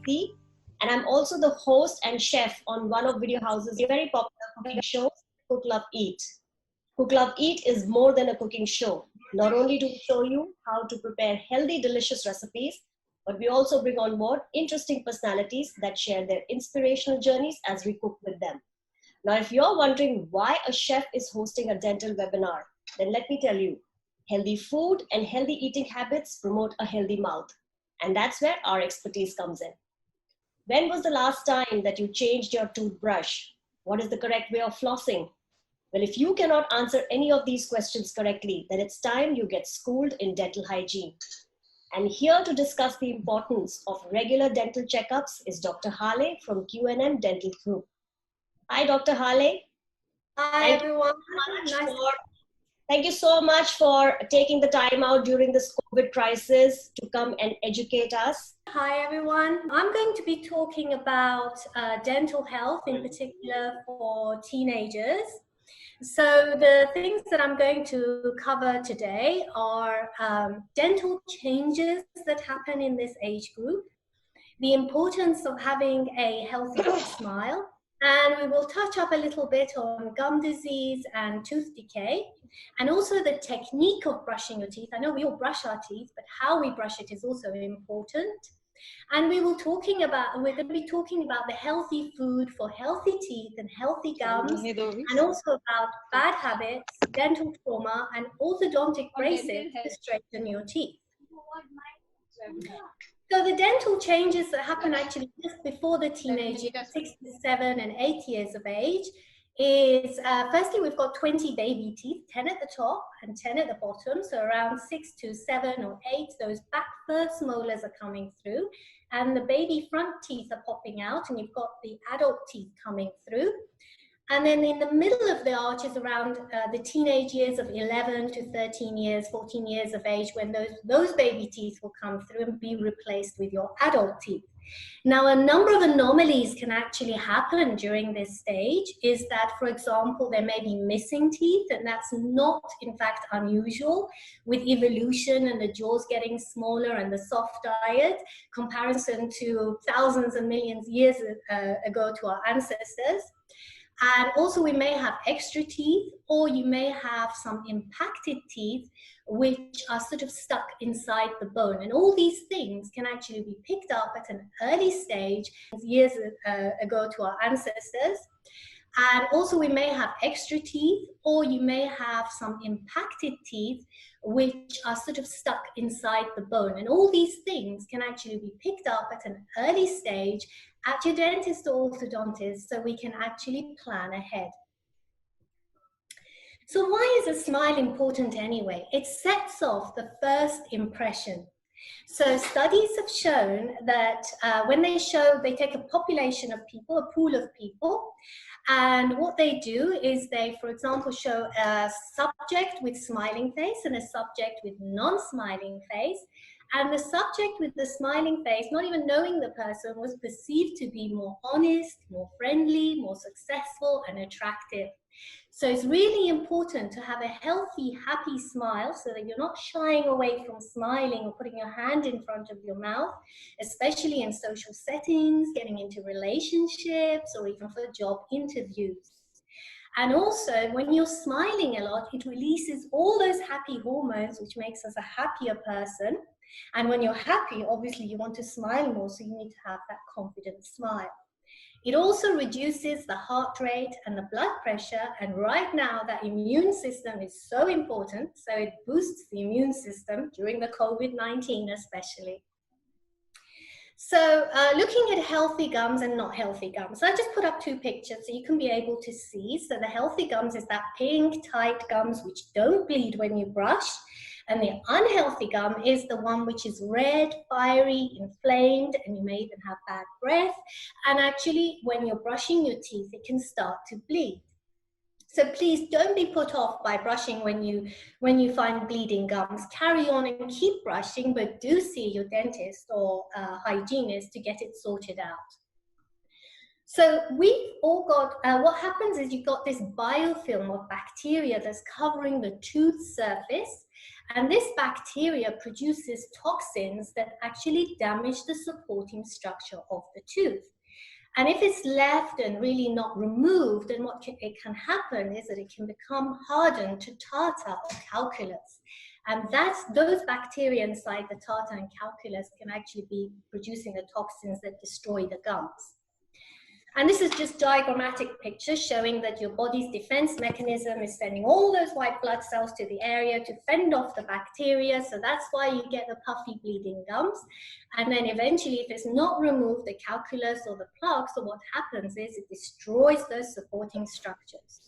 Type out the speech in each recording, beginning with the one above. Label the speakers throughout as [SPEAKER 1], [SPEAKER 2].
[SPEAKER 1] Deepti, and I'm also the host and chef on one of Video House's very popular cooking shows, Cook Love Eat. Cook Love Eat is more than a cooking show. Not only do we show you how to prepare healthy, delicious recipes, but we also bring on board interesting personalities that share their inspirational journeys as we cook with them. Now, if you're wondering why a chef is hosting a dental webinar, then let me tell you, healthy food and healthy eating habits promote a healthy mouth. And that's where our expertise comes in. When was the last time that you changed your toothbrush? What is the correct way of flossing? Well, if you cannot answer any of these questions correctly, then it's time you get schooled in dental hygiene. And here to discuss the importance of regular dental checkups is Dr. Haleh from Q&M Dental Group. Hi, Dr. Haleh.
[SPEAKER 2] Hi, everyone.
[SPEAKER 1] Thank you so much for taking the time out during this COVID crisis to come and educate us.
[SPEAKER 2] Hi, everyone. I'm going to be talking about dental health, in particular for teenagers. So the things that I'm going to cover today are dental changes that happen in this age group, the importance of having a healthy smile, and we will touch up a little bit on gum disease and tooth decay, and also the technique of brushing your teeth. I know we all brush our teeth, but how we brush it is also important. And we're going to be talking about the healthy food for healthy teeth and healthy gums, and also about bad habits, dental trauma, and orthodontic braces to straighten your teeth. So the dental changes that happen actually just before the teenage years, 6 to 7 and 8 years of age, is firstly we've got 20 baby teeth, 10 at the top and 10 at the bottom. So around 6 to 7 or 8, those back first molars are coming through, and the baby front teeth are popping out, and you've got the adult teeth coming through. And then in the middle of the arch is around the teenage years of 11 to 13 years, 14 years of age, when those baby teeth will come through and be replaced with your adult teeth. Now, a number of anomalies can actually happen during this stage. Is that, for example, there may be missing teeth, and that's not, in fact, unusual with evolution and the jaws getting smaller and the soft diet, comparison to thousands and millions of years ago to our ancestors. And also we may have extra teeth, or you may have some impacted teeth which are sort of stuck inside the bone. And all these things can actually be picked up at an early stage, years ago to our ancestors. And also we may have extra teeth, or you may have some impacted teeth which are sort of stuck inside the bone. And all these things can actually be picked up at an early stage at your dentist or orthodontist, so we can actually plan ahead. So why is a smile important anyway? It sets off the first impression. So studies have shown that when they take a population of people, a pool of people, and what they do is they, for example, show a subject with smiling face and a subject with non-smiling face. And the subject with the smiling face, not even knowing the person, was perceived to be more honest, more friendly, more successful, and attractive. So it's really important to have a healthy, happy smile so that you're not shying away from smiling or putting your hand in front of your mouth, especially in social settings, getting into relationships, or even for job interviews. And also, when you're smiling a lot, it releases all those happy hormones, which makes us a happier person. And when you're happy, obviously you want to smile more, so you need to have that confident smile. It also reduces the heart rate and the blood pressure, and right now that immune system is so important, so it boosts the immune system during the COVID-19 especially. So looking at healthy gums and not healthy gums. So I just put up 2 pictures so you can be able to see. So the healthy gums is that pink, tight gums which don't bleed when you brush. And the unhealthy gum is the one which is red, fiery, inflamed, and you may even have bad breath. And actually, when you're brushing your teeth, it can start to bleed. So please don't be put off by brushing when you find bleeding gums. Carry on and keep brushing, but do see your dentist or hygienist to get it sorted out. So we've all got, what happens is you've got this biofilm of bacteria that's covering the tooth surface, and this bacteria produces toxins that actually damage the supporting structure of the tooth. And if it's left and really not removed, then it can happen is that it can become hardened to tartar or calculus. And those bacteria inside the tartar and calculus can actually be producing the toxins that destroy the gums. And this is just diagrammatic pictures showing that your body's defense mechanism is sending all those white blood cells to the area to fend off the bacteria. So that's why you get the puffy bleeding gums. And then eventually, if it's not removed, the calculus or the plaque, so what happens is it destroys those supporting structures.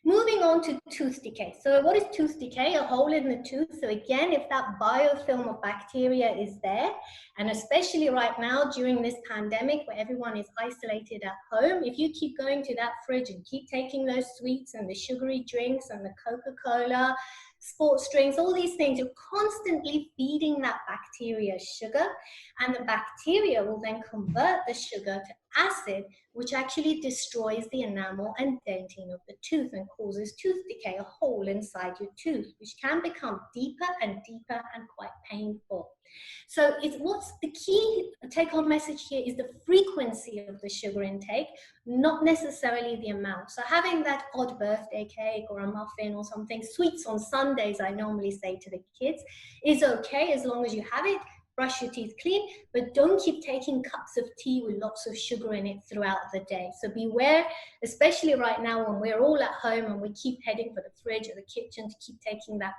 [SPEAKER 2] Moving on to tooth decay. So what is tooth decay? A hole in the tooth. So again, if that biofilm of bacteria is there, and especially right now during this pandemic where everyone is isolated at home, if you keep going to that fridge and keep taking those sweets and the sugary drinks and the Coca-Cola, sports drinks, all these things, you're constantly feeding that bacteria sugar, and the bacteria will then convert the sugar to acid, which actually destroys the enamel and dentin of the tooth and causes tooth decay, a hole inside your tooth, which can become deeper and deeper and quite painful. So what's the key take-home message here is the frequency of the sugar intake, not necessarily the amount. So having that odd birthday cake or a muffin or something, sweets on Sundays, I normally say to the kids, is okay as long as you have it. Brush your teeth clean, but don't keep taking cups of tea with lots of sugar in it throughout the day. So beware, especially right now when we're all at home and we keep heading for the fridge or the kitchen to keep taking that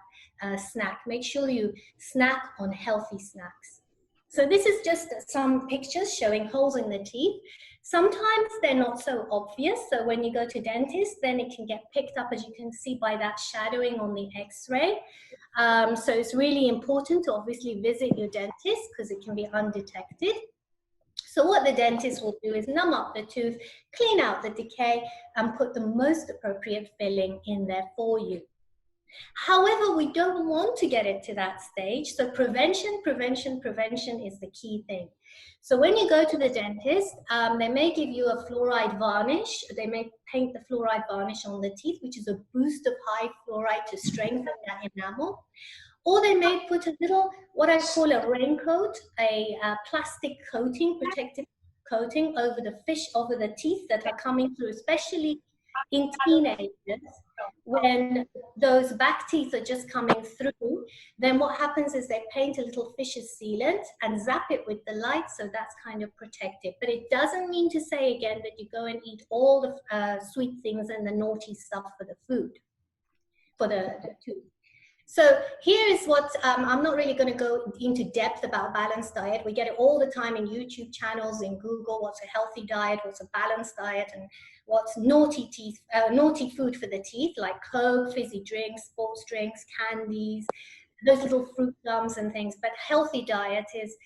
[SPEAKER 2] snack. Make sure you snack on healthy snacks. So this is just some pictures showing holes in the teeth. Sometimes they're not so obvious. So when you go to dentist, then it can get picked up, as you can see by that shadowing on the x-ray. So it's really important to obviously visit your dentist because it can be undetected. So what the dentist will do is numb up the tooth, clean out the decay, and put the most appropriate filling in there for you. However, we don't want to get it to that stage. So prevention is the key thing. So when you go to the dentist, they may give you a fluoride varnish. They may paint the fluoride varnish on the teeth, which is a boost of high fluoride to strengthen that enamel. Or they may put a little, what I call a raincoat, a plastic coating, protective coating over the teeth that are coming through, especially in teenagers. When those back teeth are just coming through, then what happens is they paint a little Fisher's sealant and zap it with the light, so that's kind of protective. But it doesn't mean to say again that you go and eat all the sweet things and the naughty stuff for the food, for the tooth. So here is what, I'm not really going to go into depth about balanced diet. We get it all the time in YouTube channels, in Google, what's a healthy diet, what's a balanced diet, and what's naughty food for the teeth, like Coke, fizzy drinks, sports drinks, candies, those little fruit gums and things. But healthy diet is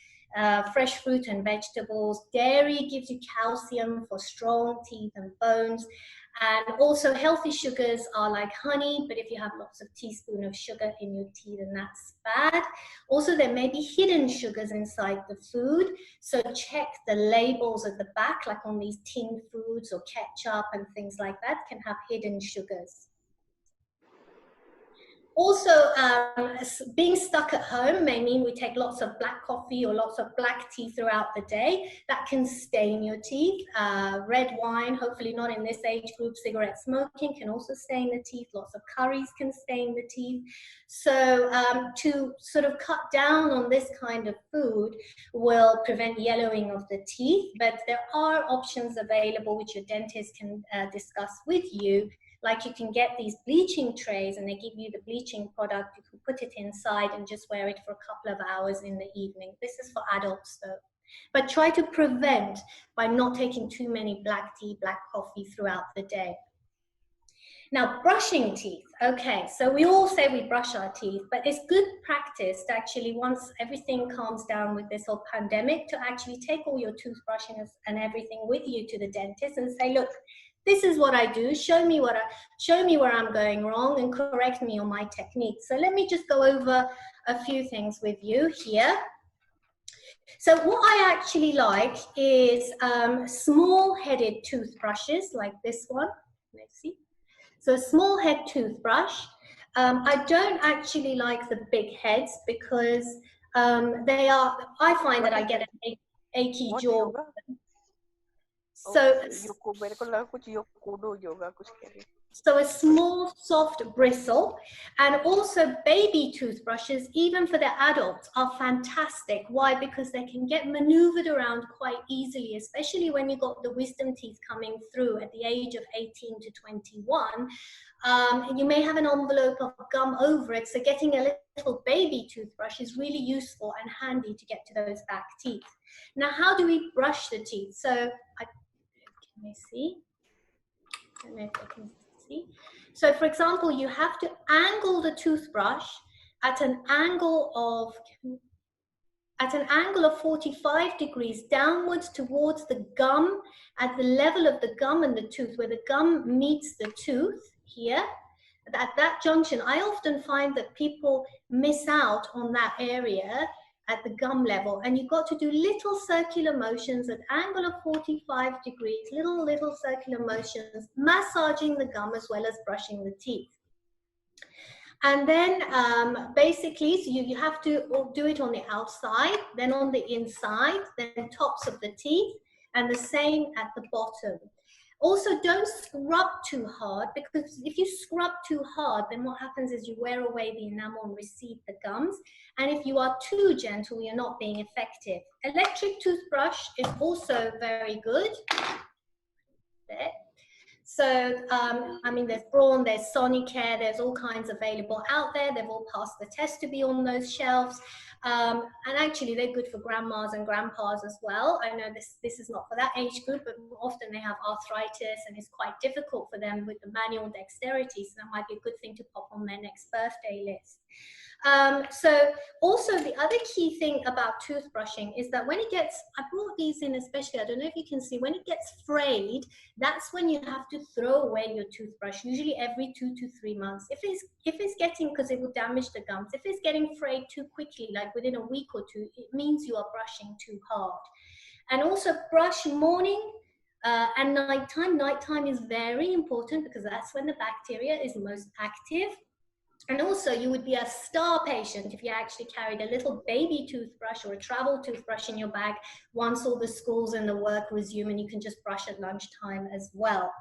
[SPEAKER 2] fresh fruit and vegetables. Dairy gives you calcium for strong teeth and bones. And also healthy sugars are like honey, but if you have lots of teaspoons of sugar in your tea, then that's bad. Also, there may be hidden sugars inside the food. So check the labels at the back, like on these tin foods or ketchup and things like that can have hidden sugars. Also, being stuck at home may mean we take lots of black coffee or lots of black tea throughout the day. That can stain your teeth. Red wine, hopefully not in this age group, cigarette smoking can also stain the teeth. Lots of curries can stain the teeth. So to sort of cut down on this kind of food will prevent yellowing of the teeth, but there are options available which your dentist can discuss with you. Like you can get these bleaching trays and they give you the bleaching product. You can put it inside and just wear it for a couple of hours in the evening. This is for adults though. But try to prevent by not taking too many black tea, black coffee throughout the day. Now, brushing teeth. Okay, so we all say we brush our teeth, but it's good practice to actually, once everything calms down with this whole pandemic, to actually take all your toothbrushes and everything with you to the dentist and say, look, this is what I do. Show me where I'm going wrong and correct me on my technique. So let me just go over a few things with you here. So what I actually like is small-headed toothbrushes like this one. Let's see. So small head toothbrush. I don't actually like the big heads because I find that I get an achy jaw. So, so a small, soft bristle, and also baby toothbrushes, even for the adults, are fantastic. Why? Because they can get maneuvered around quite easily, especially when you've got the wisdom teeth coming through at the age of 18 to 21. And you may have an envelope of gum over it, so getting a little baby toothbrush is really useful and handy to get to those back teeth. Now, how do we brush the teeth? So, can I see? I don't know if I can see. So, for example, you have to angle the toothbrush at an angle of 45 degrees downwards towards the gum, at the level of the gum and the tooth, where the gum meets the tooth here. At that junction, I often find that people miss out on that area at the gum level, and you've got to do little circular motions at angle of 45 degrees, little circular motions, massaging the gum as well as brushing the teeth. And then basically, so you have to do it on the outside, then on the inside, then tops of the teeth, and the same at the bottom. Also, don't scrub too hard, because if you scrub too hard, then what happens is you wear away the enamel and recede the gums. And if you are too gentle, you're not being effective. Electric toothbrush is also very good. There. So, I mean, there's Braun, there's Sonicare, there's all kinds available out there. They've all passed the test to be on those shelves. And actually, they're good for grandmas and grandpas as well. I know this is not for that age group, but often they have arthritis and it's quite difficult for them with the manual dexterity. So that might be a good thing to pop on their next birthday list. So also the other key thing about toothbrushing is that when it gets, I brought these in especially, I don't know if you can see, when it gets frayed, that's when you have to throw away your toothbrush, usually every 2 to 3 months. If it's getting, because it will damage the gums, if it's getting frayed too quickly, like within a week or two, it means you are brushing too hard. And also brush morning and nighttime. Nighttime is very important because that's when the bacteria is most active. And also, you would be a star patient if you actually carried a little baby toothbrush or a travel toothbrush in your bag once all the schools and the work resume, and you can just brush at lunchtime as well.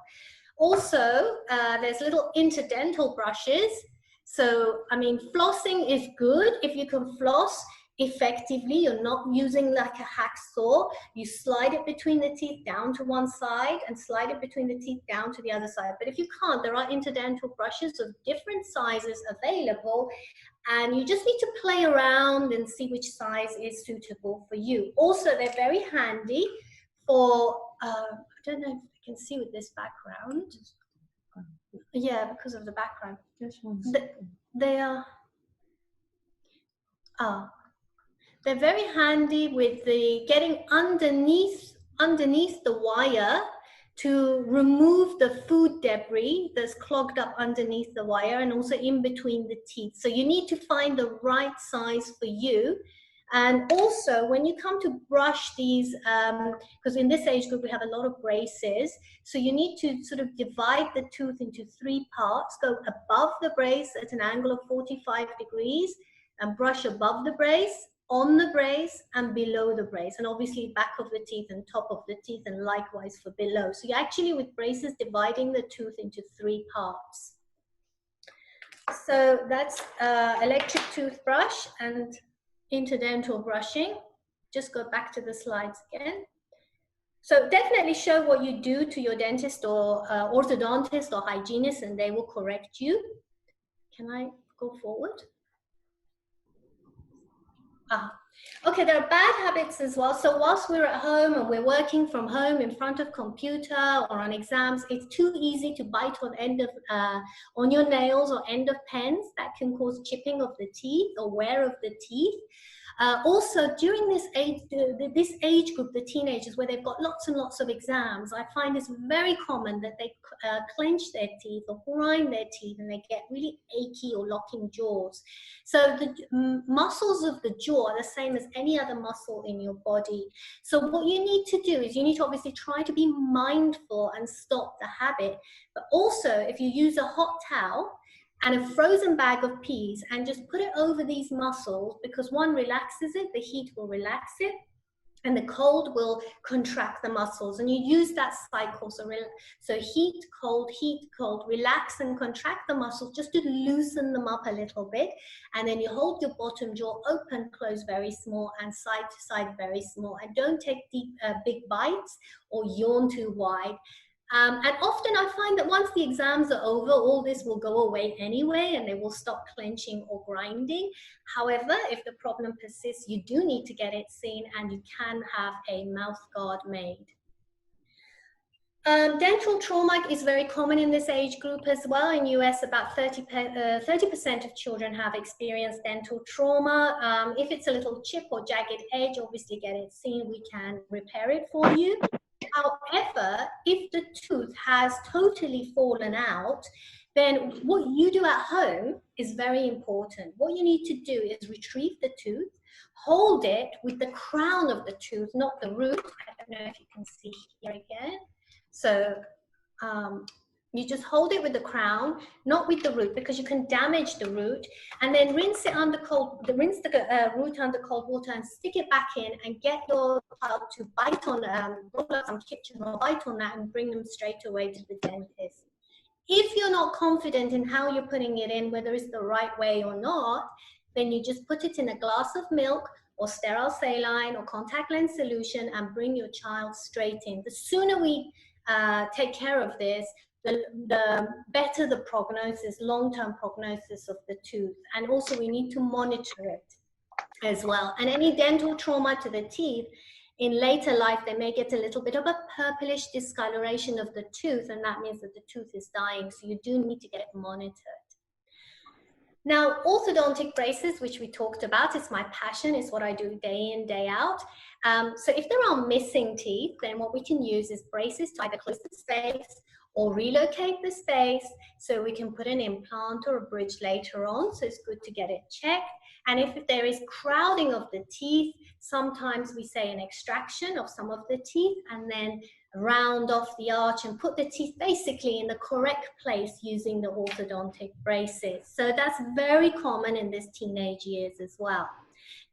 [SPEAKER 2] Also, there's little interdental brushes. So, I mean, flossing is good if you can floss effectively. You're not using like a hacksaw. You slide it between the teeth down to one side and slide it between the teeth down to the other side. But if you can't, there are interdental brushes of different sizes available, and you just need to play around and see which size is suitable for you. Also, they're very handy for, I don't know if you can see with this background. Yeah, because of the background. They are, they're very handy with the getting underneath the wire to remove the food debris that's clogged up underneath the wire and also in between the teeth. So you need to find the right size for you. And also when you come to brush these, because in this age group we have a lot of braces, so you need to sort of divide the tooth into 3 parts, go above the brace at an angle of 45 degrees and brush above the brace, on the brace and below the brace, and obviously back of the teeth and top of the teeth, and likewise for below. So you're actually with braces dividing the tooth into 3 parts. So that's electric toothbrush and interdental brushing. Just go back to the slides again. So definitely show what you do to your dentist or orthodontist or hygienist, and they will correct you. Can I go forward? Okay, there are bad habits as well. So whilst we're at home and we're working from home in front of computer or on exams, it's too easy to bite on your nails or end of pens. That can cause chipping of the teeth or wear of the teeth. Also, during this age group, the teenagers, where they've got lots and lots of exams, I find it's very common that they clench their teeth or grind their teeth, and they get really achy or locking jaws. So the muscles of the jaw are the same as any other muscle in your body. So what you need to do is you need to obviously try to be mindful and stop the habit. But also, if you use a hot towel and a frozen bag of peas and just put it over these muscles, because one relaxes it, the heat will relax it, and the cold will contract the muscles, and you use that cycle. So heat, cold, relax and contract the muscles just to loosen them up a little bit, and then you hold your bottom jaw open, close very small, and side to side very small, and don't take deep, big bites or yawn too wide. And often I find that once the exams are over, all this will go away anyway, and they will stop clenching or grinding. However, if the problem persists, you do need to get it seen, and you can have a mouth guard made. Dental trauma is very common in this age group as well. In US, about 30% of children have experienced dental trauma. If it's a little chip or jagged edge, obviously get it seen. We can repair it for you. However, if the tooth has totally fallen out, then what you do at home is very important. What you need to do is retrieve the tooth, hold it with the crown of the tooth, not the root. I don't know if you can see here again. So you just hold it with the crown, not with the root, because you can damage the root, and then rinse it under rinse the root under cold water and stick it back in, and get your child to bite on, roll up some kitchen or bite on that and bring them straight away to the dentist. If you're not confident in how you're putting it in, whether it's the right way or not, then you just put it in a glass of milk or sterile saline or contact lens solution and bring your child straight in. The sooner we take care of this, the better the prognosis, long-term prognosis of the tooth. And also we need to monitor it as well. And any dental trauma to the teeth, in later life, they may get a little bit of a purplish discoloration of the tooth, and that means that the tooth is dying. So you do need to get it monitored. Now, orthodontic braces, which we talked about, it's my passion, it's what I do day in, day out. So if there are missing teeth, then what we can use is braces to either close the space or relocate the space, so we can put an implant or a bridge later on. So it's good to get it checked. And if there is crowding of the teeth, sometimes we say an extraction of some of the teeth, and then round off the arch and put the teeth basically in the correct place using the orthodontic braces. So that's very common in this teenage years as well.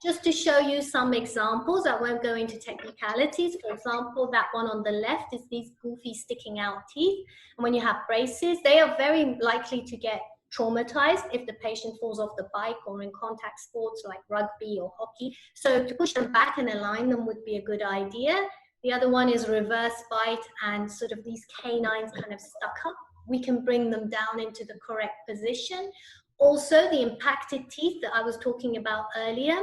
[SPEAKER 2] Just to show you some examples, I won't go into technicalities. For example, that one on the left is these goofy sticking out teeth. And when you have braces, they are very likely to get traumatized if the patient falls off the bike or in contact sports like rugby or hockey. So to push them back and align them would be a good idea. The other one is reverse bite, and sort of these canines kind of stuck up. We can bring them down into the correct position. Also, the impacted teeth that I was talking about earlier,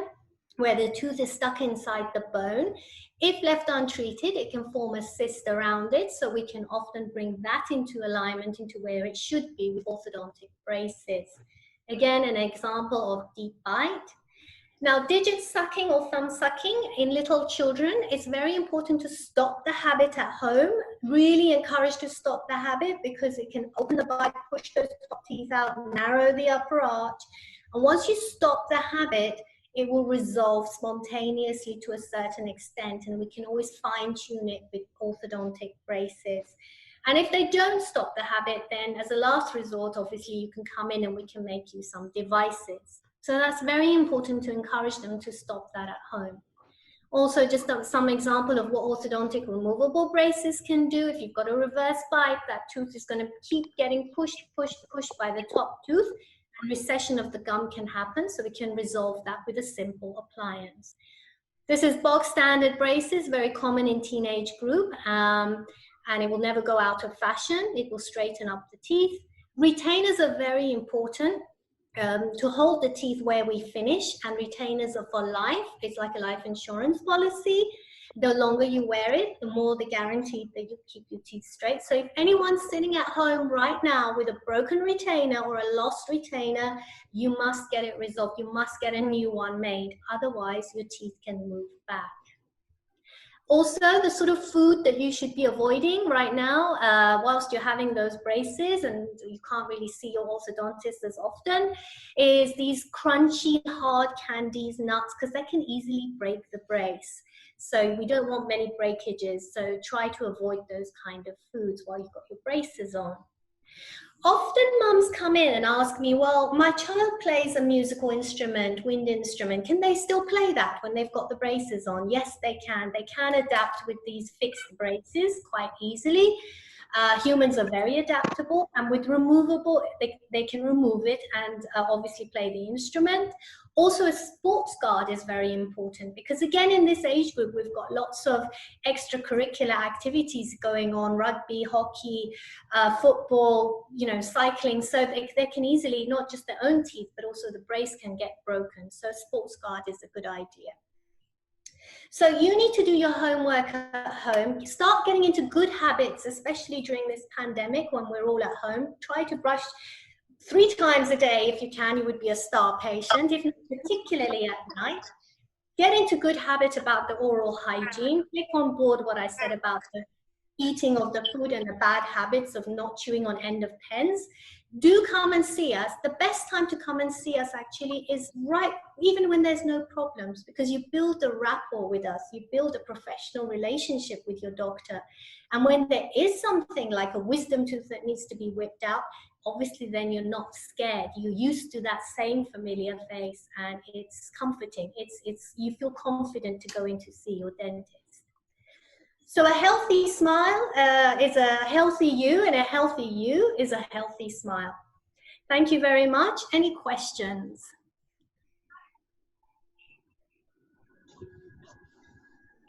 [SPEAKER 2] where the tooth is stuck inside the bone. If left untreated, it can form a cyst around it, so we can often bring that into alignment into where it should be with orthodontic braces. Again, an example of deep bite. Now, digit sucking or thumb sucking in little children, it's very important to stop the habit at home. Really encourage to stop the habit, because it can open the bite, push those top teeth out, narrow the upper arch. And once you stop the habit, it will resolve spontaneously to a certain extent, and we can always fine-tune it with orthodontic braces. And if they don't stop the habit, then as a last resort, obviously you can come in and we can make you some devices. So that's very important to encourage them to stop that at home. Also, just some example of what orthodontic removable braces can do. If you've got a reverse bite, that tooth is going to keep getting pushed by the top tooth, and recession of the gum can happen. So we can resolve that with a simple appliance. This is box standard braces, very common in teenage group, and it will never go out of fashion. It will straighten up the teeth. Retainers are very important. To hold the teeth where we finish, and retainers are for life. It's like a life insurance policy. The longer you wear it, the more the guarantee that you keep your teeth straight. So if anyone's sitting at home right now with a broken retainer or a lost retainer, you must get it resolved. You must get a new one made. Otherwise, your teeth can move back. Also, the sort of food that you should be avoiding right now, whilst you're having those braces and you can't really see your orthodontist as often, is these crunchy, hard candies, nuts, because they can easily break the brace. So we don't want many breakages. So try to avoid those kind of foods while you've got your braces on. Often mums come in and ask me, well, my child plays a musical instrument, wind instrument. Can they still play that when they've got the braces on? Yes, they can. They can adapt with these fixed braces quite easily. Humans are very adaptable, and with removable, they can remove it and obviously play the instrument. Also, a sports guard is very important because, again, in this age group, we've got lots of extracurricular activities going on, rugby, hockey, football, cycling. So they can easily, not just their own teeth, but also the brace can get broken. So a sports guard is a good idea. So you need to do your homework at home. Start getting into good habits, especially during this pandemic when we're all at home. Try to brush 3 times a day if you can. You would be a star patient, if not particularly at night. Get into good habit about the oral hygiene. Take on board what I said about the eating of the food and the bad habits of not chewing on end of pens. Do come and see us. The best time to come and see us actually is right, even when there's no problems, because you build a rapport with us, you build a professional relationship with your doctor. And when there is something like a wisdom tooth that needs to be whipped out, obviously then you're not scared. You're used to that same familiar face and it's comforting. You feel confident to go in to see your dentist. So a healthy smile is a healthy you, and a healthy you is a healthy smile. Thank you very much. Any questions?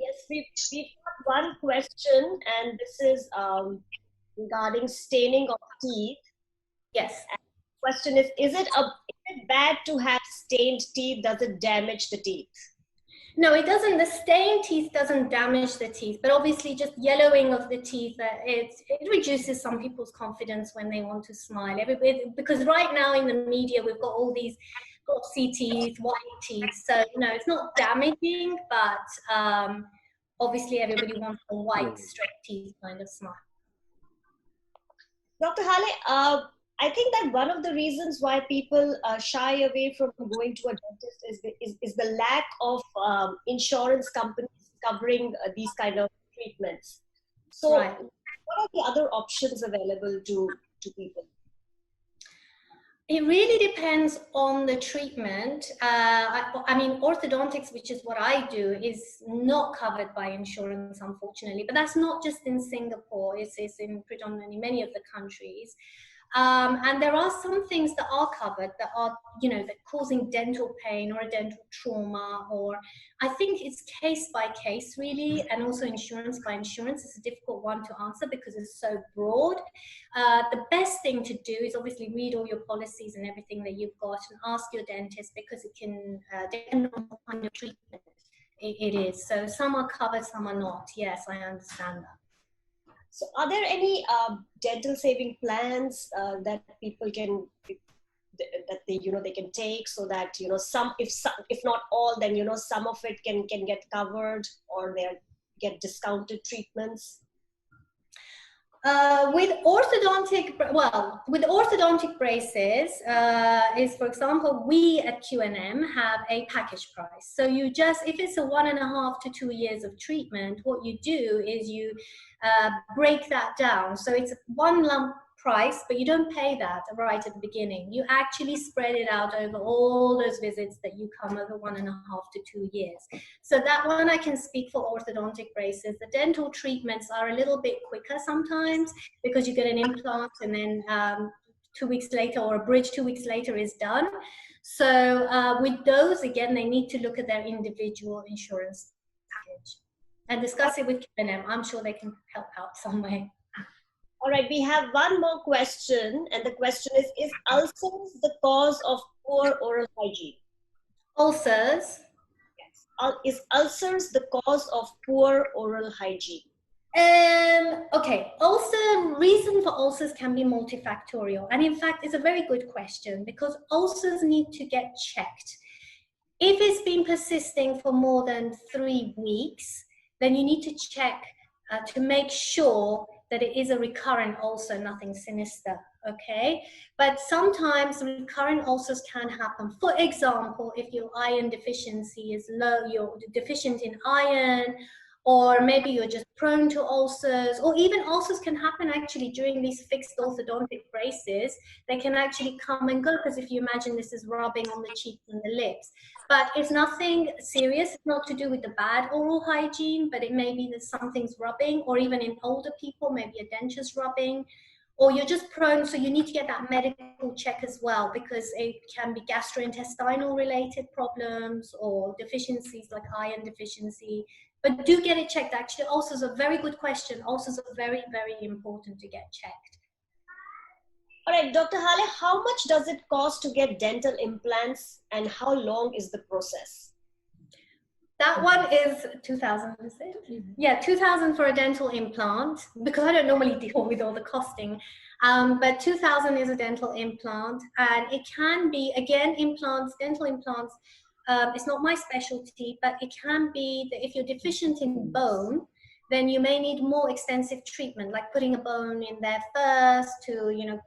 [SPEAKER 1] Yes, we've got one question, and this is regarding staining of teeth.
[SPEAKER 2] Yes.
[SPEAKER 1] And the question is it bad to have stained teeth? Does it damage the teeth?
[SPEAKER 2] No, it doesn't. The stained teeth doesn't damage the teeth, but obviously just yellowing of the teeth, it reduces some people's confidence when they want to smile. Because right now in the media, we've got all these glossy teeth, white teeth. So, no, it's not damaging, but obviously everybody wants a white, straight teeth kind of smile.
[SPEAKER 1] Dr. Haleh, I think that one of the reasons why people shy away from going to a dentist is the lack of insurance companies covering these kind of treatments. So
[SPEAKER 2] right.
[SPEAKER 1] What are the other options available to people?
[SPEAKER 2] It really depends on the treatment. I mean, orthodontics, which is what I do, is not covered by insurance, unfortunately. But that's not just in Singapore. It's in predominantly many of the countries. And there are some things that are covered that are, that causing dental pain or a dental trauma, or I think it's case by case really, and also insurance by insurance. It's a difficult one to answer because it's so broad. The best thing to do is obviously read all your policies and everything that you've got and ask your dentist, because it can depend on what kind of treatment it is. So some are covered, some are not. Yes, I understand that.
[SPEAKER 1] So are there any dental saving plans that people can, that they can take, so that some, if not all, then some of it can get covered, or they get discounted treatments?
[SPEAKER 2] With orthodontic braces, is, for example, we at Q&M have a package price. So you just, if it's a 1.5 to 2 years of treatment, what you do is you break that down. So it's one lump price, but you don't pay that right at the beginning. You actually spread it out over all those visits that you come over 1.5 to 2 years. So that one I can speak for orthodontic braces. The dental treatments are a little bit quicker sometimes, because you get an implant and then 2 weeks later, or a bridge 2 weeks later, is done. So with those, again, they need to look at their individual insurance package and discuss it with Q&M. I'm sure they can help out some way.
[SPEAKER 1] All right, we have one more question, and the question is ulcers the cause of poor oral hygiene?
[SPEAKER 2] Ulcers?
[SPEAKER 1] Yes. Is ulcers the cause of poor oral hygiene?
[SPEAKER 2] Okay, reason for ulcers can be multifactorial. And in fact, it's a very good question, because ulcers need to get checked. If it's been persisting for more than 3 weeks, then you need to check to make sure that it is a recurrent ulcer, nothing sinister, okay? But sometimes recurrent ulcers can happen. For example, if your iron deficiency is low, you're deficient in iron, or maybe you're just prone to ulcers, or even ulcers can happen actually during these fixed orthodontic braces. They can actually come and go, because if you imagine this is rubbing on the cheeks and the lips. But it's nothing serious. It's not to do with the bad oral hygiene, but it may be that something's rubbing, or even in older people, maybe a denture's rubbing, or you're just prone, so you need to get that medical check as well, because it can be gastrointestinal related problems or deficiencies like iron deficiency. But do get it checked. Actually, ulcers are a very good question. Ulcers are very, very important to get checked.
[SPEAKER 1] All right, Dr. Haleh, how much does it cost to get dental implants, and how long is the process?
[SPEAKER 2] That one is 2,000, is it? Yeah, 2,000 for a dental implant, because I don't normally deal with all the costing. But 2,000 is a dental implant, and it can be, again, implants, dental implants. It's not my specialty, but it can be that if you're deficient in bone, then you may need more extensive treatment, like putting a bone in there first to, you know,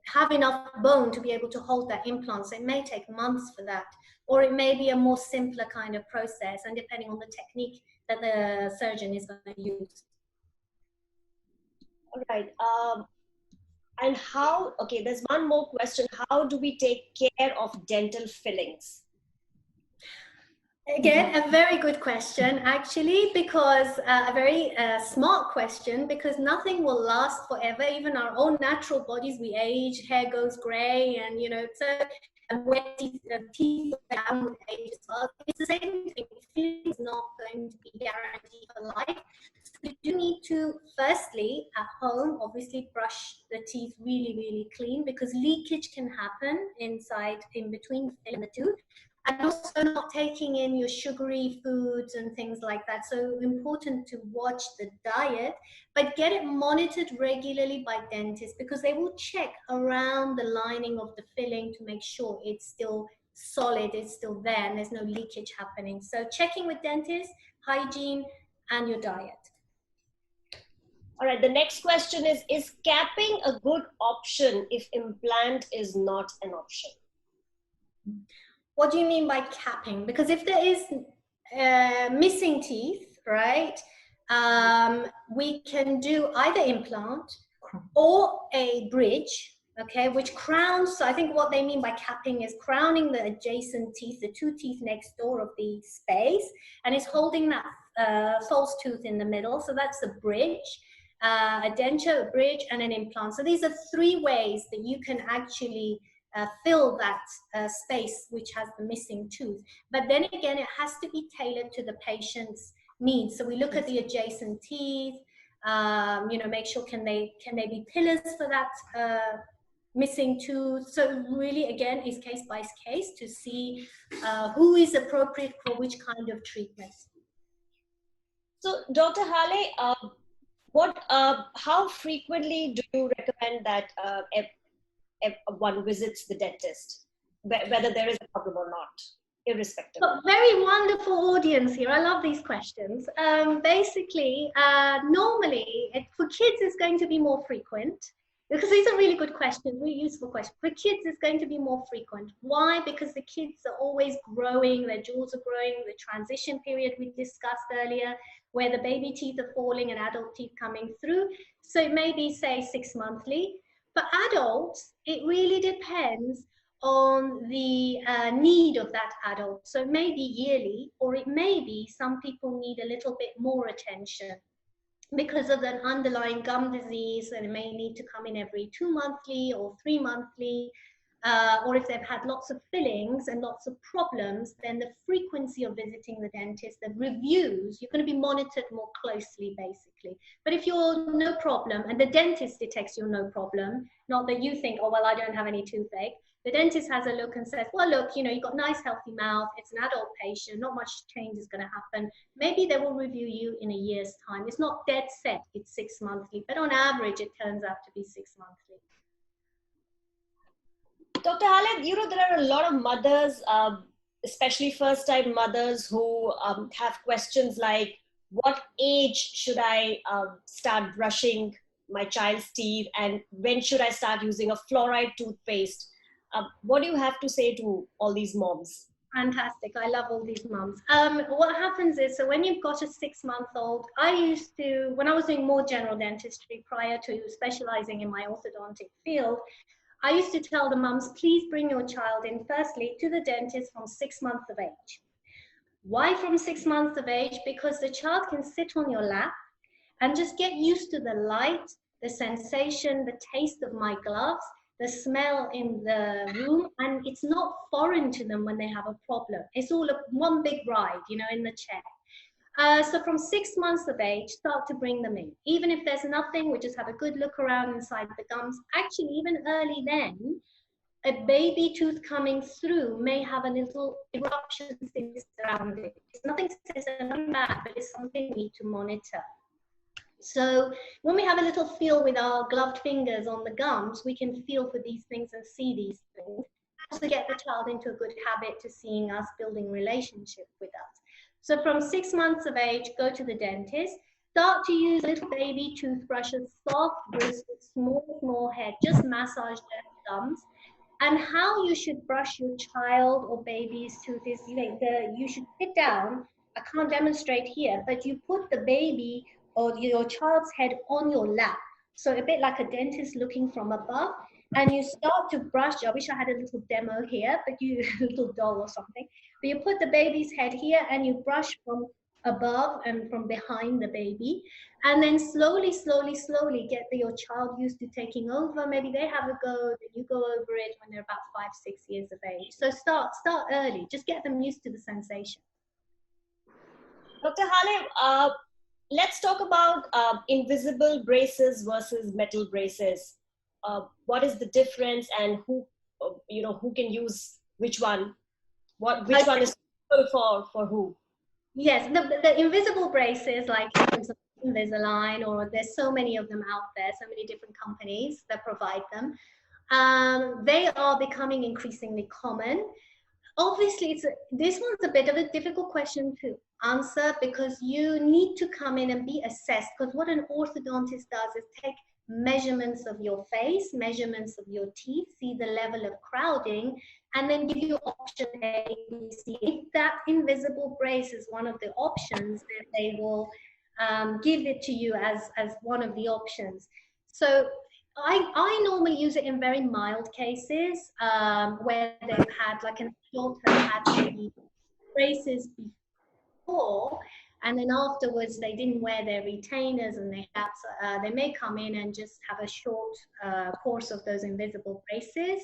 [SPEAKER 2] have enough bone to be able to hold that implant. So it may take months for that, or it may be a more simpler kind of process, and depending on the technique that the surgeon is going to use.
[SPEAKER 1] All right. And how, okay, there's one more question. How do we take care of dental fillings?
[SPEAKER 2] Again, a very good question, actually, because a very smart question, because nothing will last forever. Even our own natural bodies, we age, hair goes gray, and, you know, so wet teeth down with age as well. It's the same thing. It's not going to be guaranteed for life. So we do need to, firstly, at home, obviously brush the teeth really, really clean, because leakage can happen inside, in between the tooth. And also not taking in your sugary foods and things like that. So important to watch the diet, but get it monitored regularly by dentists, because they will check around the lining of the filling to make sure it's still solid, it's still there, and there's no leakage happening. So checking with dentists, hygiene, and your diet.
[SPEAKER 1] All right, the next question is capping a good option if implant is not an option?
[SPEAKER 2] What do you mean by capping? Because if there is missing teeth, right, we can do either implant or a bridge, okay, which crowns. So I think what they mean by capping is crowning the adjacent teeth, the two teeth next door of the space, and it's holding that false tooth in the middle. So that's a bridge, a denture, a bridge, and an implant. So these are three ways that you can actually fill that space which has the missing tooth. But then again, it has to be tailored to the patient's needs. So we look at the adjacent teeth, you know, make sure can they be pillars for that missing tooth. So really, again, is case by case to see who is appropriate for which kind of treatment.
[SPEAKER 1] So, Dr. Haleh, how frequently do you recommend that one visits the dentist, whether there is a problem or not, irrespective?
[SPEAKER 2] So very wonderful audience here. I love these questions. Basically, normally for kids it's going to be more frequent, because these are really good questions, really useful questions. For kids it's going to be more frequent. Why? Because the kids are always growing, their jaws are growing, the transition period we discussed earlier, where the baby teeth are falling and adult teeth coming through. So it may be, say, 6 monthly. For adults, it really depends on the need of that adult. So it may be yearly, or it may be some people need a little bit more attention because of an underlying gum disease, and it may need to come in every 2 monthly or 3 monthly. Or if they've had lots of fillings and lots of problems, then the frequency of visiting the dentist, the reviews, you're going to be monitored more closely, basically. But if you're no problem, and the dentist detects you're no problem, not that you think, oh, well, I don't have any toothache, the dentist has a look and says, well, look, you know, you've got nice, healthy mouth, it's an adult patient, not much change is going to happen. Maybe they will review you in a year's time. It's not dead set, it's 6 monthly, but on average, it turns out to be 6 monthly.
[SPEAKER 1] Dr. Haleh, you know, there are a lot of mothers especially first-time mothers who have questions like, what age should I start brushing my child's teeth, and when should I start using a fluoride toothpaste? What do you have to say to all these moms?
[SPEAKER 2] Fantastic. I love all these mums. What happens is, so when you've got a 6-month-old, I used to, when I was doing more general dentistry prior to specializing in my orthodontic field, I used to tell the mums, please bring your child in firstly to the dentist from 6 months of age. Why from 6 months of age? Because the child can sit on your lap and just get used to the light, the sensation, the taste of my gloves, the smell in the room, and it's not foreign to them when they have a problem. It's all one big ride, you know, in the chair. So from 6 months of age, start to bring them in. Even if there's nothing, we just have a good look around inside the gums. Actually, even early then, a baby tooth coming through may have a little eruption around it. It's nothing bad, but it's something we need to monitor. So when we have a little feel with our gloved fingers on the gums, we can feel for these things and see these things. Also get the child into a good habit to seeing us, building relationship with us. So from 6 months of age, go to the dentist. Start to use little baby toothbrushes, soft bristles, small head, just massage their gums. And how you should brush your child or baby's tooth is, you should sit down. I can't demonstrate here, but you put the baby or your child's head on your lap. So a bit like a dentist looking from above. And you start to brush. I wish I had a little demo here, but a little doll or something. But you put the baby's head here and you brush from above and from behind the baby. And then slowly get your child used to taking over. Maybe they have a go, then you go over it when they're about 5-6 years of age. So start early. Just get them used to the sensation.
[SPEAKER 1] Dr. Haleh, let's talk about invisible braces versus metal braces. What is the difference, and who can use which one? Which one is suitable for who?
[SPEAKER 2] Yes, the invisible braces, like Invisalign, or there's so many of them out there, so many different companies that provide them. They are becoming increasingly common. Obviously, this one's a bit of a difficult question to answer because you need to come in and be assessed, because what an orthodontist does is take measurements of your face, measurements of your teeth, see the level of crowding, and then give you option A, B, C. If that invisible brace is one of the options, then they will give it to you as one of the options. So I normally use it in very mild cases where they've had like an adult has had the braces before, and then afterwards they didn't wear their retainers, and they may come in and just have a short course of those invisible braces.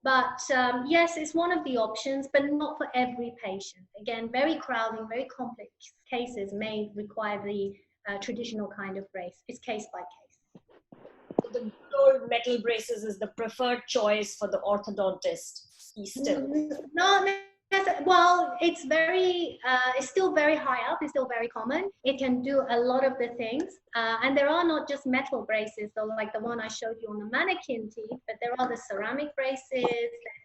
[SPEAKER 2] But yes, it's one of the options, but not for every patient. Again, very crowding, very complex cases may require the traditional kind of brace. It's case by case.
[SPEAKER 1] The good old metal braces is the preferred choice for the orthodontist. Still,
[SPEAKER 2] no. Well, it's still very high up. It's still very common. It can do a lot of the things, and there are not just metal braces, though, like the one I showed you on the mannequin teeth. But there are the ceramic braces,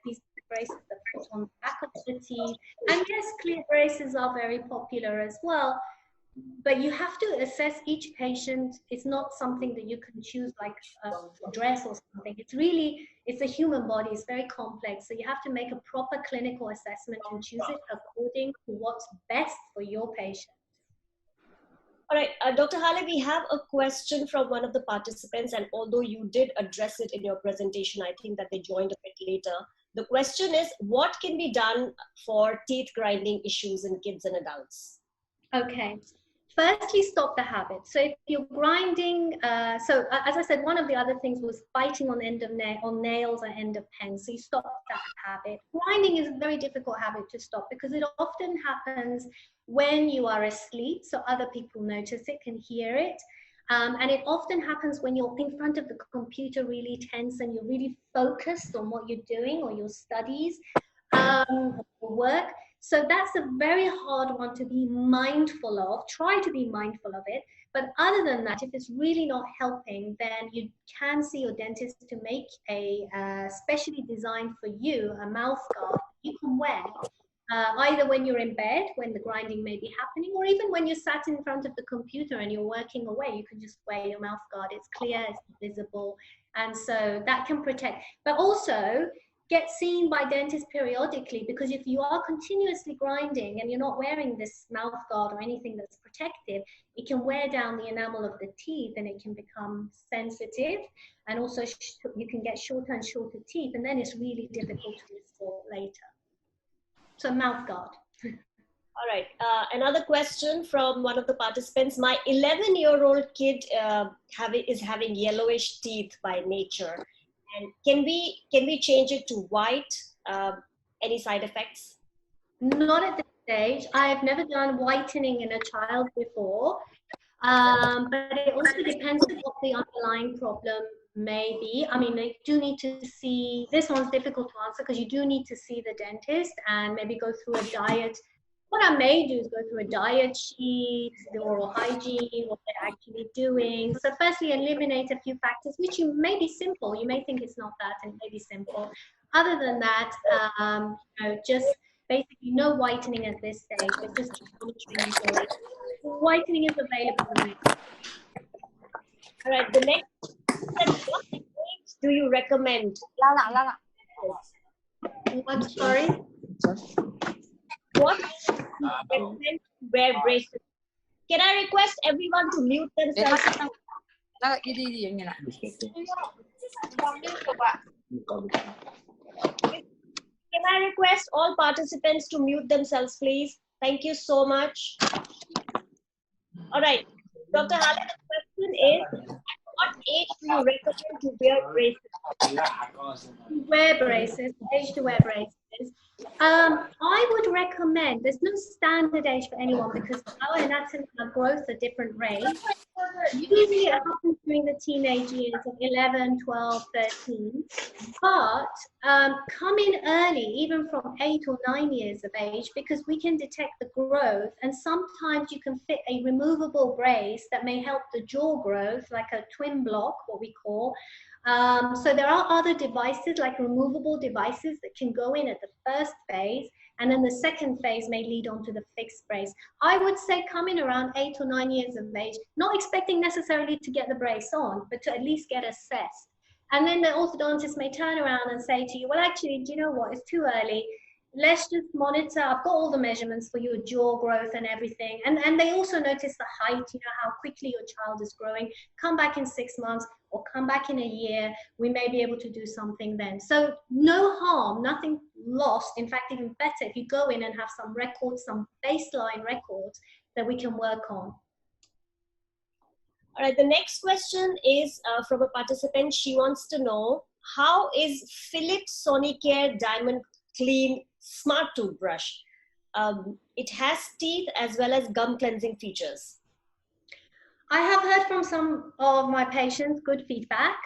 [SPEAKER 2] these braces that put on the back of the teeth, and yes, clear braces are very popular as well. But you have to assess each patient. It's not something that you can choose like a dress or something. It's a human body. It's very complex. So you have to make a proper clinical assessment and choose it according to what's best for your patient.
[SPEAKER 1] All right, Dr. Haleh, we have a question from one of the participants, and although you did address it in your presentation, I think that they joined a bit later. The question is, what can be done for teeth grinding issues in kids and adults?
[SPEAKER 2] Okay. Firstly, stop the habit. So if you're grinding, as I said, one of the other things was biting on nails and end of pens. So you stop that habit. Grinding is a very difficult habit to stop because it often happens when you are asleep. So other people notice it, can hear it. And it often happens when you're in front of the computer really tense and you're really focused on what you're doing or your studies or work. So that's a very hard one to be mindful of. Try to be mindful of it. But other than that, if it's really not helping, then you can see your dentist to make a specially designed for you, a mouth guard you can wear. either when you're in bed, when the grinding may be happening, or even when you're sat in front of the computer and you're working away, you can just wear your mouth guard. It's clear, it's visible, and so that can protect. But also, get seen by dentists periodically, because if you are continuously grinding and you're not wearing this mouth guard or anything that's protective, it can wear down the enamel of the teeth and it can become sensitive, and also you can get shorter and shorter teeth, and then it's really difficult to restore later. So mouth guard.
[SPEAKER 1] All right. Another question from one of the participants. My 11-year-old kid is having yellowish teeth by nature. And can we change it to white? Any side effects?
[SPEAKER 2] Not at this stage. I've never done whitening in a child before, but it also depends on what the underlying problem may be. I mean, they do need to see, this one's difficult to answer because you do need to see the dentist and maybe go through a diet. What I may do is go through a diet sheet, the oral hygiene, what they're actually doing. So firstly, eliminate a few factors, which you may be simple. You may think it's not that, and it may be simple. Other than that, you know, just basically no whitening at this stage, but just monitoring for it. Whitening is available.
[SPEAKER 1] All right, the next, what age do you recommend?
[SPEAKER 2] I'm sorry?
[SPEAKER 1] What age do you recommend to wear braces? Can I request everyone to mute themselves? Can I request all participants to mute themselves, please? Thank you so much. All right, Dr. Haleh, the question is, at what age do you recommend to wear braces?
[SPEAKER 2] Wear braces, age to wear braces. I would recommend, there's no standard age for anyone because our anatomy and growth are different rates. Usually it happens during the teenage years of 11, 12, 13, but come in early, even from 8 or 9 years of age, because we can detect the growth, and sometimes you can fit a removable brace that may help the jaw growth, like a twin block, what we call. So there are other devices, like removable devices, that can go in at the first phase, and then the second phase may lead on to the fixed brace. I would say come in around 8 or 9 years of age, not expecting necessarily to get the brace on, but to at least get assessed. And then the orthodontist may turn around and say to you, well, actually, do you know what? It's too early. Let's just monitor. I've got all the measurements for your jaw growth and everything. And they also notice the height, you know, how quickly your child is growing. Come back in 6 months or come back in a year. We may be able to do something then. So no harm, nothing lost. In fact, even better if you go in and have some records, some baseline records that we can work on.
[SPEAKER 1] All right, the next question is from a participant. She wants to know, how is Philips Sonicare Diamond Clean Smart Toothbrush? It has teeth as well as gum cleansing features.
[SPEAKER 2] I have heard from some of my patients good feedback.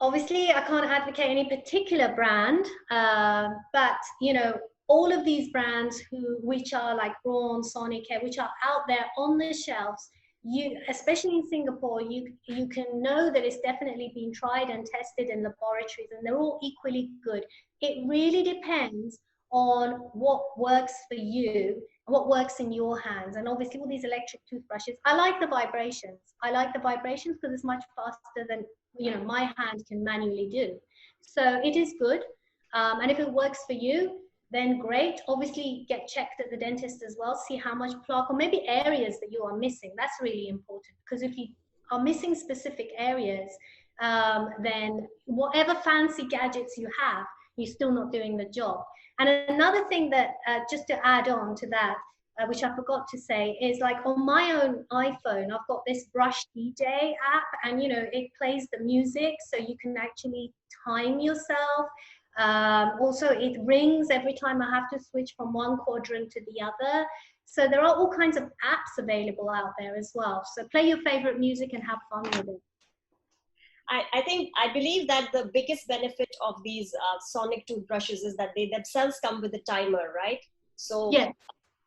[SPEAKER 2] Obviously, I can't advocate any particular brand, but you know, all of these brands which are like Braun, Sonicare, which are out there on the shelves, especially in Singapore, you can know that it's definitely been tried and tested in laboratories, and they're all equally good. It really depends on what works for you, what works in your hands. And obviously all these electric toothbrushes, I like the vibrations. I like the vibrations because it's much faster than, you know, my hand can manually do. So it is good. And if it works for you, then great. Obviously get checked at the dentist as well, see how much plaque or maybe areas that you are missing. That's really important, because if you are missing specific areas, then whatever fancy gadgets you have, you're still not doing the job. And another thing that, just to add on to that, which I forgot to say, is like on my own iPhone, I've got this Brush DJ app, and you know, it plays the music, so you can actually time yourself. Also, it rings every time I have to switch from one quadrant to the other. So there are all kinds of apps available out there as well. So play your favorite music and have fun with it.
[SPEAKER 1] I believe that the biggest benefit of these sonic toothbrushes is that they themselves come with a timer, right? So
[SPEAKER 2] yeah.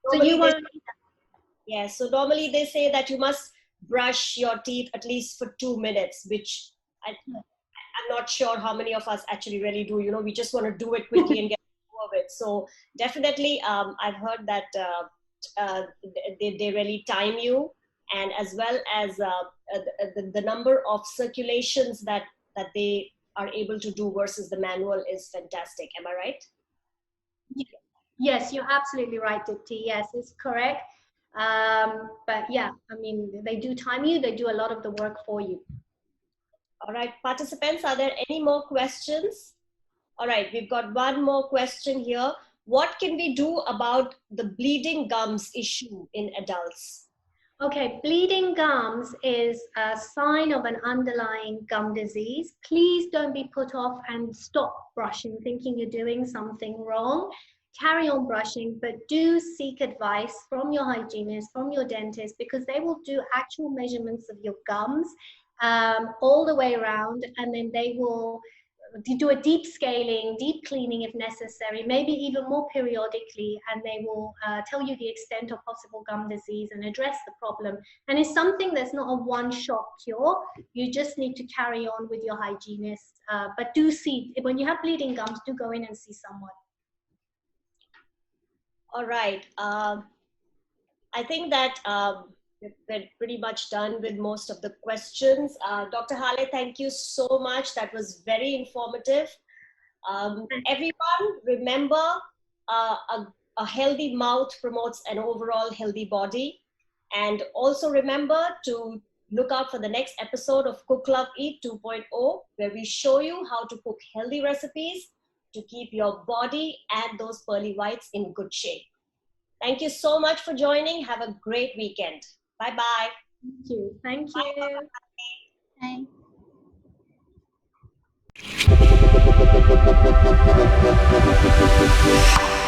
[SPEAKER 2] So you want,
[SPEAKER 1] yeah. So normally they say that you must brush your teeth at least for 2 minutes, which I'm not sure how many of us actually really do. You know, we just want to do it quickly and get over it. So definitely, I've heard that they really time you, and as well as the number of circulations that they are able to do versus the manual is fantastic. Am I right?
[SPEAKER 2] Yes, you're absolutely right, Deepti. Yes, it's correct. But yeah, I mean, they do time you, they do a lot of the work for you.
[SPEAKER 1] All right, participants, are there any more questions? All right, we've got one more question here. What can we do about the bleeding gums issue in adults?
[SPEAKER 2] Okay, bleeding gums is a sign of an underlying gum disease. Please don't be put off and stop brushing, thinking you're doing something wrong. Carry on brushing, but do seek advice from your hygienist, from your dentist, because they will do actual measurements of your gums all the way around, and then they will do a deep scaling, deep cleaning if necessary, maybe even more periodically, and they will tell you the extent of possible gum disease and address the problem. And it's something that's not a one-shot cure. You just need to carry on with your hygienist. But do see, when you have bleeding gums, do go in and see someone.
[SPEAKER 1] All right. I think that we're pretty much done with most of the questions. Dr. Haleh, thank you so much. That was very informative. Everyone, remember, a healthy mouth promotes an overall healthy body. And also remember to look out for the next episode of Cook Love Eat 2.0, where we show you how to cook healthy recipes to keep your body and those pearly whites in good shape. Thank you so much for joining. Have a great weekend. Bye-bye.
[SPEAKER 2] Thank you. Thank you.
[SPEAKER 3] Bye.
[SPEAKER 2] Bye.